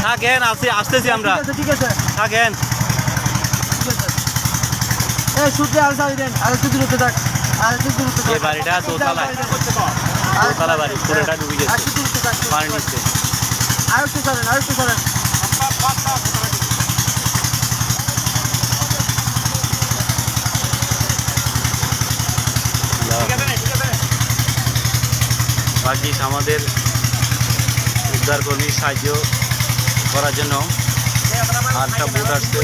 থাকেন, আসতেছি আমরা। ঠিক আছে থাকেন। এই সূত্রে আর সারি দেন, আর একটু দূরত্ব থাক, আর একটু দূরত্ব থাক। এই বাড়িটা দোতলায়, দোতলা বাড়ি পুরোটা ডুবে গেছে একটু দূরত্ব থাক, পানি নিচ্ছে। আর একটু সরেন, আর একটু সরেন। বাকি আমাদের উদ্ধার কর্মী সাহায্য করার জন্য আরেকটা বোট আসছে।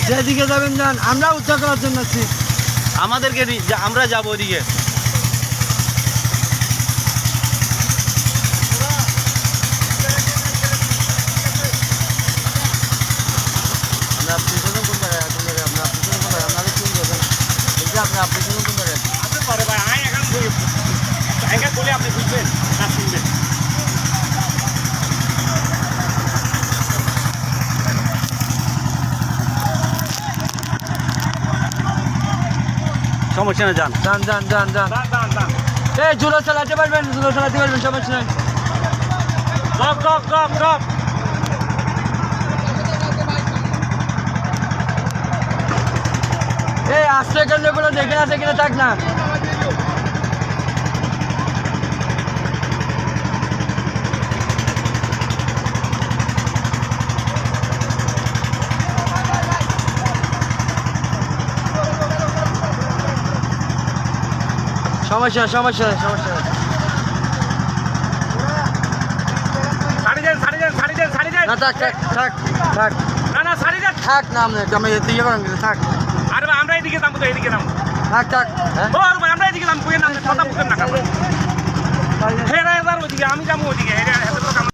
যেদিকে যাবেন যান, আমরা উদ্ধার করার জন্য আছি। আমাদেরকে আমরা যাবো ওদিকে। আপনার পিছনে কোন জায়গায়, কোন জায়গায় আপনার পিছনে কোন জায়গায়, আপনার কোন জায়গায়, এই যে আপনার পিছনে কোন জায়গায়? আপনি পরে ভাই আয় এখন বলে আপনি বুঝবেন না শুনবেন। সমস্যা না, যান। যান যান যান যান। দান দান দান এই জুলো চালাতে পারবেন, জুলো চালাতে পারবেন, সমস্যা নাই। Drop drop drop drop. এই আশ্রয় কেন্দ্রগুলো দেখে আছে কিনা থাক না। সমস্যা সমস্যা সমস্যা। সারি দেন সারি দেন সারি দেন সারি দেন। না থাক থাক থাক থাক না না সারি দেন। থাক না, আমি ইয়ে করেন কিন্তু থাক আরে ভাই আমরা এদিকে নামবো তো এদিকে নামবো। থাক থাক। হ্যাঁ ও আরে ভাই আমরা এদিকে নামবো, কথা বুঝেন না কেন? হেরা এবার ওইদিকে আমি যাবো ওইদিকে।